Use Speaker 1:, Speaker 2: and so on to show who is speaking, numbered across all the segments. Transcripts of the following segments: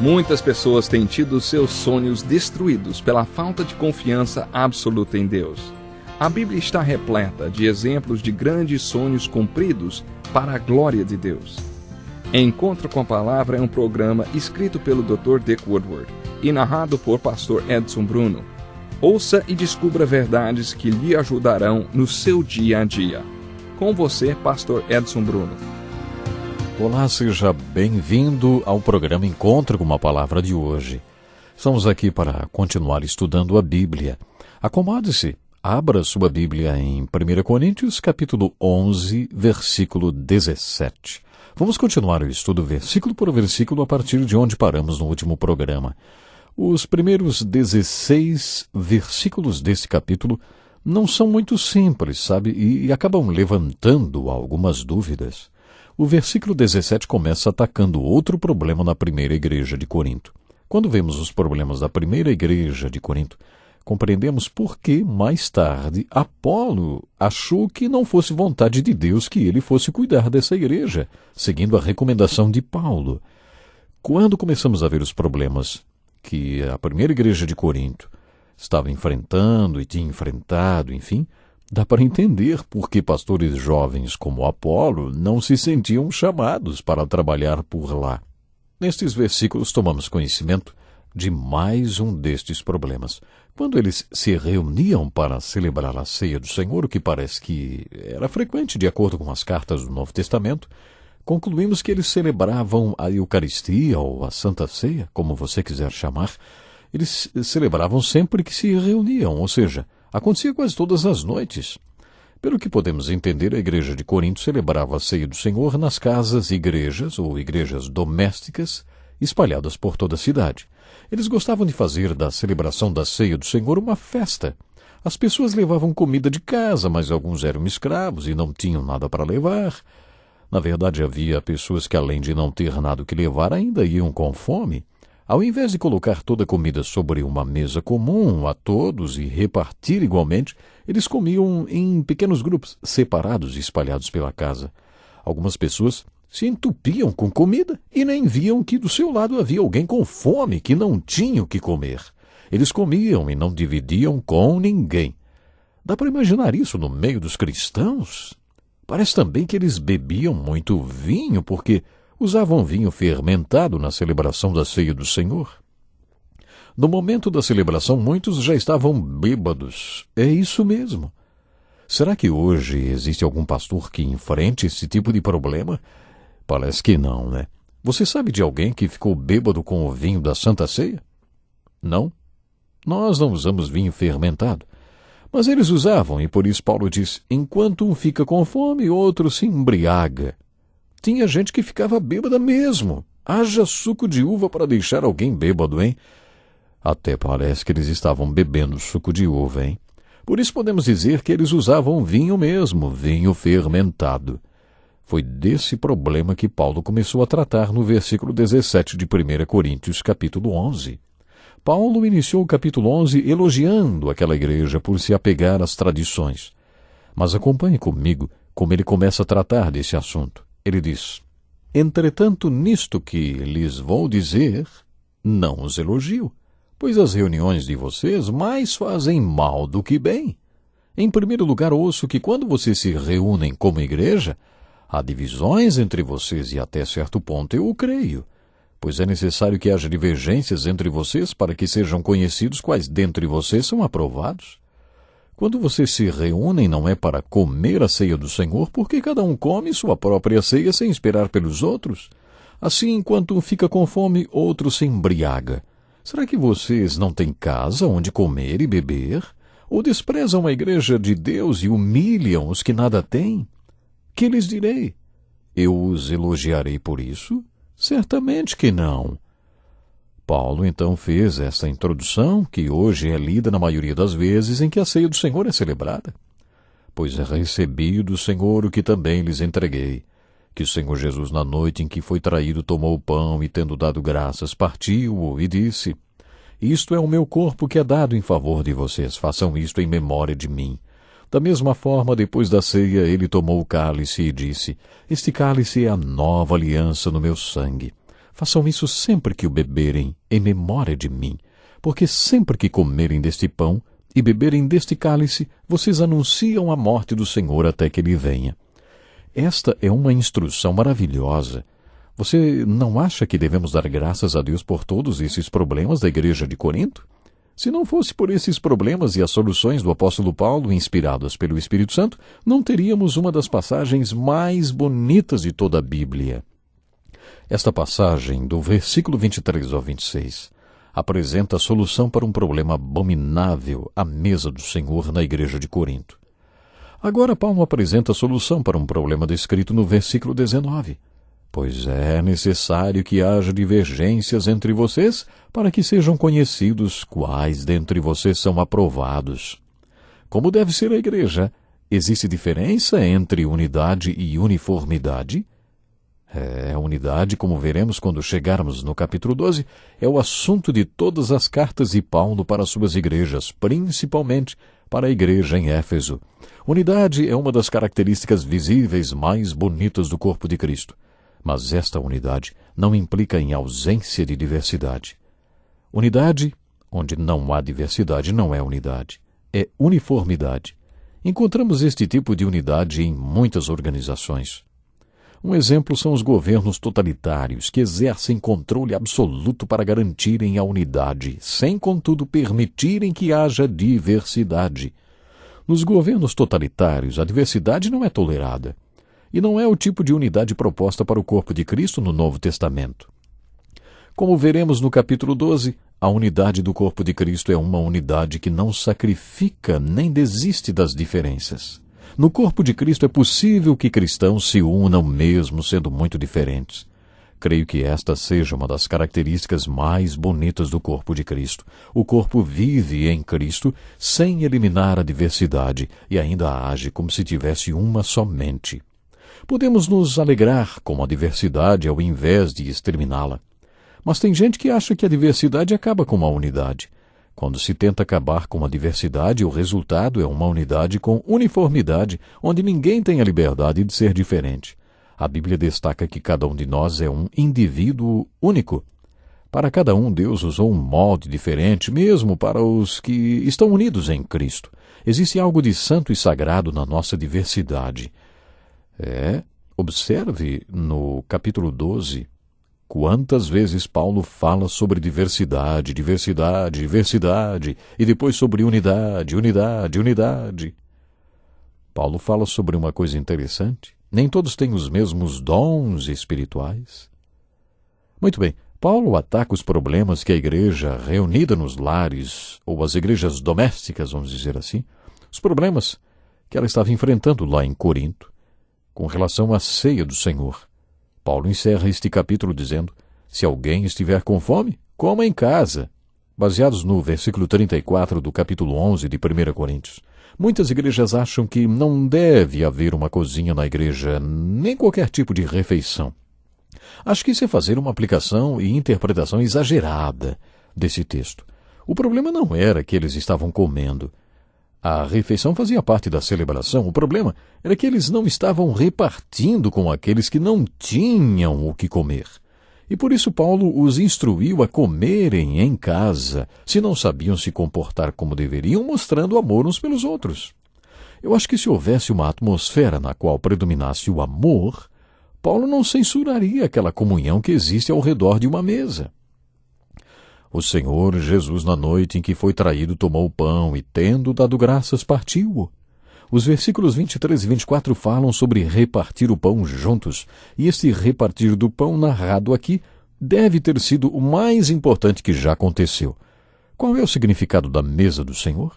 Speaker 1: Muitas pessoas têm tido seus sonhos destruídos pela falta de confiança absoluta em Deus. A Bíblia está repleta de exemplos de grandes sonhos cumpridos para a glória de Deus. Encontro com a Palavra é um programa escrito pelo Dr. Dick Woodward e narrado por Pastor Edson Bruno. Ouça e descubra verdades que lhe ajudarão no seu dia a dia. Com você, Pastor Edson Bruno.
Speaker 2: Olá, seja bem-vindo ao programa Encontro com a Palavra de hoje. Estamos aqui para continuar estudando a Bíblia. Acomode-se, abra sua Bíblia em 1 Coríntios, capítulo 11, versículo 17. Vamos continuar o estudo versículo por versículo a partir de onde paramos no último programa. Os primeiros 16 versículos desse capítulo não são muito simples, sabe? E acabam levantando algumas dúvidas. O versículo 17 começa atacando outro problema na primeira igreja de Corinto. Quando vemos os problemas da primeira igreja de Corinto, compreendemos por que, mais tarde, Apolo achou que não fosse vontade de Deus que ele fosse cuidar dessa igreja, seguindo a recomendação de Paulo. Quando começamos a ver os problemas que a primeira igreja de Corinto estava enfrentando e tinha enfrentado, enfim, dá para entender por que pastores jovens como Apolo não se sentiam chamados para trabalhar por lá. Nestes versículos tomamos conhecimento de mais um destes problemas. Quando eles se reuniam para celebrar a ceia do Senhor, o que parece que era frequente de acordo com as cartas do Novo Testamento, concluímos que eles celebravam a Eucaristia ou a Santa Ceia, como você quiser chamar. Eles celebravam sempre que se reuniam, ou seja, acontecia quase todas as noites. Pelo que podemos entender, a igreja de Corinto celebrava a ceia do Senhor nas casas, igrejas ou igrejas domésticas espalhadas por toda a cidade. Eles gostavam de fazer da celebração da ceia do Senhor uma festa. As pessoas levavam comida de casa, mas alguns eram escravos e não tinham nada para levar. Na verdade, havia pessoas que, além de não ter nada que levar, ainda iam com fome. Ao invés de colocar toda a comida sobre uma mesa comum a todos e repartir igualmente, eles comiam em pequenos grupos, separados e espalhados pela casa. Algumas pessoas se entupiam com comida e nem viam que do seu lado havia alguém com fome que não tinha o que comer. Eles comiam e não dividiam com ninguém. Dá para imaginar isso no meio dos cristãos? Parece também que eles bebiam muito vinho, porque usavam vinho fermentado na celebração da ceia do Senhor. No momento da celebração, muitos já estavam bêbados. É isso mesmo. Será que hoje existe algum pastor que enfrente esse tipo de problema? Parece que não, né? Você sabe de alguém que ficou bêbado com o vinho da Santa Ceia? Não. Nós não usamos vinho fermentado. Mas eles usavam, e por isso Paulo diz, enquanto um fica com fome, outro se embriaga. Tinha gente que ficava bêbada mesmo. Haja suco de uva para deixar alguém bêbado, hein? Até parece que eles estavam bebendo suco de uva, hein? Por isso podemos dizer que eles usavam vinho mesmo, vinho fermentado. Foi desse problema que Paulo começou a tratar no versículo 17 de 1 Coríntios, capítulo 11. Paulo iniciou o capítulo 11 elogiando aquela igreja por se apegar às tradições. Mas acompanhe comigo como ele começa a tratar desse assunto. Ele diz, entretanto, nisto que lhes vou dizer, não os elogio, pois as reuniões de vocês mais fazem mal do que bem. Em primeiro lugar, ouço que quando vocês se reúnem como igreja, há divisões entre vocês e até certo ponto eu o creio, pois é necessário que haja divergências entre vocês para que sejam conhecidos quais dentre vocês são aprovados. Quando vocês se reúnem não é para comer a ceia do Senhor, porque cada um come sua própria ceia sem esperar pelos outros. Assim, enquanto um fica com fome, outro se embriaga. Será que vocês não têm casa onde comer e beber? Ou desprezam a igreja de Deus e humilham os que nada têm? Que lhes direi? Eu os elogiarei por isso? Certamente que não. Paulo então fez esta introdução, que hoje é lida na maioria das vezes em que a ceia do Senhor é celebrada. Pois recebi do Senhor o que também lhes entreguei, que o Senhor Jesus, na noite em que foi traído, tomou o pão e, tendo dado graças, partiu-o e disse, isto é o meu corpo que é dado em favor de vocês, façam isto em memória de mim. Da mesma forma, depois da ceia, ele tomou o cálice e disse, este cálice é a nova aliança no meu sangue. Façam isso sempre que o beberem, em memória de mim, porque sempre que comerem deste pão e beberem deste cálice, vocês anunciam a morte do Senhor até que ele venha. Esta é uma instrução maravilhosa. Você não acha que devemos dar graças a Deus por todos esses problemas da igreja de Corinto? Se não fosse por esses problemas e as soluções do apóstolo Paulo, inspiradas pelo Espírito Santo, não teríamos uma das passagens mais bonitas de toda a Bíblia. Esta passagem, do versículo 23 ao 26, apresenta a solução para um problema abominável à mesa do Senhor na igreja de Corinto. Agora Paulo apresenta a solução para um problema descrito no versículo 19. Pois é necessário que haja divergências entre vocês, para que sejam conhecidos quais dentre vocês são aprovados. Como deve ser a igreja? Existe diferença entre unidade e uniformidade? A unidade, como veremos quando chegarmos no capítulo 12, é o assunto de todas as cartas de Paulo para suas igrejas, principalmente para a igreja em Éfeso. Unidade é uma das características visíveis mais bonitas do corpo de Cristo. Mas esta unidade não implica em ausência de diversidade. Unidade, onde não há diversidade, não é unidade, é uniformidade. Encontramos este tipo de unidade em muitas organizações. Um exemplo são os governos totalitários, que exercem controle absoluto para garantirem a unidade, sem, contudo, permitirem que haja diversidade. Nos governos totalitários, a diversidade não é tolerada. E não é o tipo de unidade proposta para o corpo de Cristo no Novo Testamento. Como veremos no capítulo 12, a unidade do corpo de Cristo é uma unidade que não sacrifica nem desiste das diferenças. No corpo de Cristo é possível que cristãos se unam mesmo sendo muito diferentes. Creio que esta seja uma das características mais bonitas do corpo de Cristo. O corpo vive em Cristo sem eliminar a diversidade e ainda age como se tivesse uma só mente. Podemos nos alegrar com a diversidade ao invés de exterminá-la. Mas tem gente que acha que a diversidade acaba com a unidade. Quando se tenta acabar com a diversidade, o resultado é uma unidade com uniformidade, onde ninguém tem a liberdade de ser diferente. A Bíblia destaca que cada um de nós é um indivíduo único. Para cada um, Deus usou um molde diferente, mesmo para os que estão unidos em Cristo. Existe algo de santo e sagrado na nossa diversidade. Observe no capítulo 12, quantas vezes Paulo fala sobre diversidade, diversidade, diversidade, e depois sobre unidade, unidade, unidade. Paulo fala sobre uma coisa interessante. Nem todos têm os mesmos dons espirituais. Muito bem, Paulo ataca os problemas que a igreja reunida nos lares, ou as igrejas domésticas, vamos dizer assim, os problemas que ela estava enfrentando lá em Corinto, com relação à ceia do Senhor. Paulo encerra este capítulo dizendo: se alguém estiver com fome, coma em casa. Baseados no versículo 34 do capítulo 11 de 1 Coríntios. Muitas igrejas acham que não deve haver uma cozinha na igreja, nem qualquer tipo de refeição. Acho que isso é fazer uma aplicação e interpretação exagerada desse texto. O problema não era que eles estavam comendo. A refeição fazia parte da celebração. O problema era que eles não estavam repartindo com aqueles que não tinham o que comer. E por isso Paulo os instruiu a comerem em casa, se não sabiam se comportar como deveriam, mostrando amor uns pelos outros. Eu acho que se houvesse uma atmosfera na qual predominasse o amor, Paulo não censuraria aquela comunhão que existe ao redor de uma mesa. O Senhor Jesus, na noite em que foi traído, tomou o pão e, tendo dado graças, partiu-o. Os versículos 23 e 24 falam sobre repartir o pão juntos, e este repartir do pão narrado aqui deve ter sido o mais importante que já aconteceu. Qual é o significado da mesa do Senhor?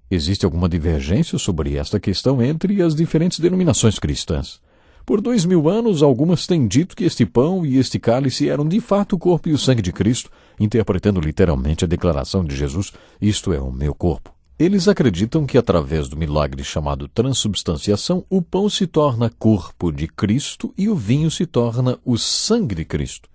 Speaker 2: Existe alguma divergência sobre esta questão entre as diferentes denominações cristãs. Por 2000 anos, algumas têm dito que este pão e este cálice eram de fato o corpo e o sangue de Cristo, interpretando literalmente a declaração de Jesus: isto é o meu corpo. Eles acreditam que através do milagre chamado transubstanciação, o pão se torna corpo de Cristo e o vinho se torna o sangue de Cristo.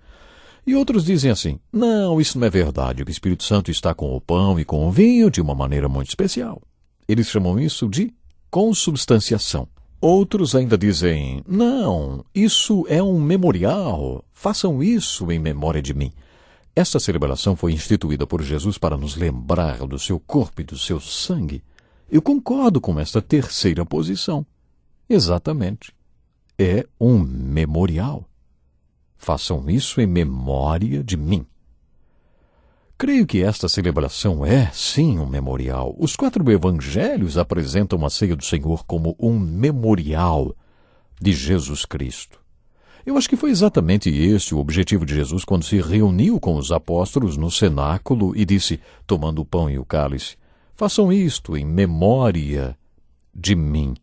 Speaker 2: E outros dizem assim: não, isso não é verdade, o Espírito Santo está com o pão e com o vinho de uma maneira muito especial. Eles chamam isso de consubstanciação. Outros ainda dizem: não, isso é um memorial, façam isso em memória de mim. Esta celebração foi instituída por Jesus para nos lembrar do seu corpo e do seu sangue. Eu concordo com esta terceira posição. Exatamente. É um memorial. Façam isso em memória de mim. Creio que esta celebração é, sim, um memorial. Os 4 evangelhos apresentam a ceia do Senhor como um memorial de Jesus Cristo. Eu acho que foi exatamente esse o objetivo de Jesus quando se reuniu com os apóstolos no cenáculo e disse, tomando o pão e o cálice: façam isto em memória de mim.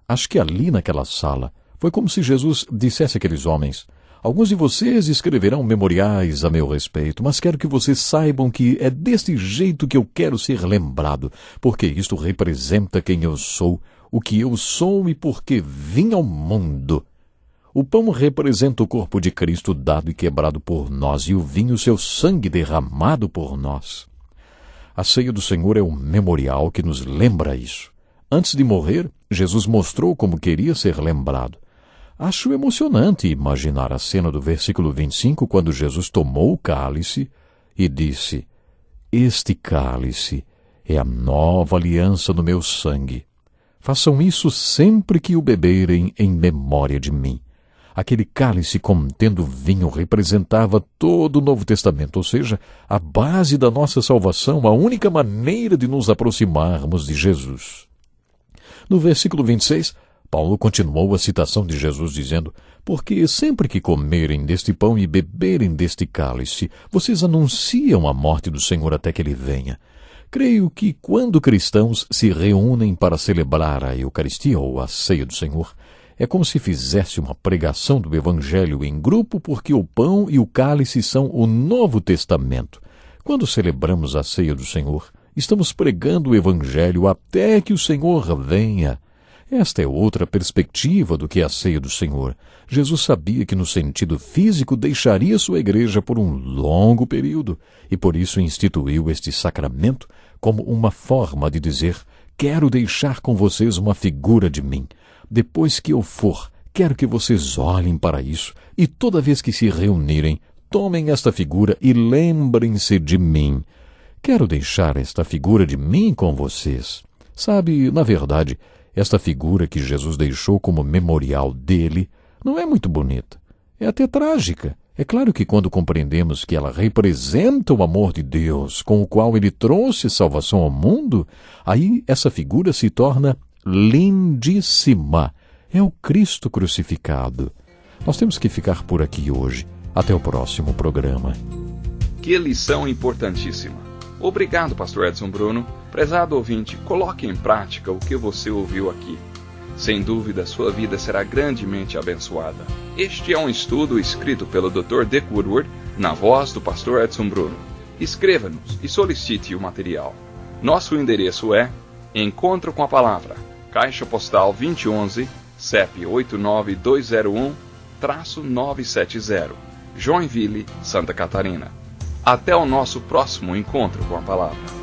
Speaker 2: Acho que ali naquela sala foi como se Jesus dissesse àqueles homens: alguns de vocês escreverão memoriais a meu respeito, mas quero que vocês saibam que é deste jeito que eu quero ser lembrado, porque isto representa quem eu sou, o que eu sou e por que vim ao mundo. O pão representa o corpo de Cristo dado e quebrado por nós, e o vinho seu sangue derramado por nós. A ceia do Senhor é um memorial que nos lembra isso. Antes de morrer, Jesus mostrou como queria ser lembrado. Acho emocionante imaginar a cena do versículo 25, quando Jesus tomou o cálice e disse: este cálice é a nova aliança no meu sangue. Façam isso sempre que o beberem em memória de mim. Aquele cálice contendo vinho representava todo o Novo Testamento, ou seja, a base da nossa salvação, a única maneira de nos aproximarmos de Jesus. No versículo 26, Paulo continuou a citação de Jesus dizendo: porque sempre que comerem deste pão e beberem deste cálice, vocês anunciam a morte do Senhor até que ele venha. Creio que quando cristãos se reúnem para celebrar a Eucaristia ou a ceia do Senhor, é como se fizesse uma pregação do Evangelho em grupo, porque o pão e o cálice são o Novo Testamento. Quando celebramos a ceia do Senhor, estamos pregando o Evangelho até que o Senhor venha. Esta é outra perspectiva do que a ceia do Senhor. Jesus sabia que no sentido físico deixaria sua igreja por um longo período e por isso instituiu este sacramento como uma forma de dizer: quero deixar com vocês uma figura de mim. Depois que eu for, quero que vocês olhem para isso e toda vez que se reunirem, tomem esta figura e lembrem-se de mim. Quero deixar esta figura de mim com vocês. Sabe, na verdade, esta figura que Jesus deixou como memorial dele não é muito bonita. É até trágica. É claro que quando compreendemos que ela representa o amor de Deus, com o qual ele trouxe salvação ao mundo, aí essa figura se torna lindíssima. É o Cristo crucificado. Nós temos que ficar por aqui hoje. Até o próximo programa.
Speaker 1: Que lição importantíssima. Obrigado, pastor Edson Bruno. Prezado ouvinte, coloque em prática o que você ouviu aqui. Sem dúvida, sua vida será grandemente abençoada. Este é um estudo escrito pelo Dr. Dick Woodward, na voz do pastor Edson Bruno. Escreva-nos e solicite o material. Nosso endereço é Encontro com a Palavra, Caixa Postal 2011, CEP 89201-970, Joinville, Santa Catarina. Até o nosso próximo encontro com a Palavra.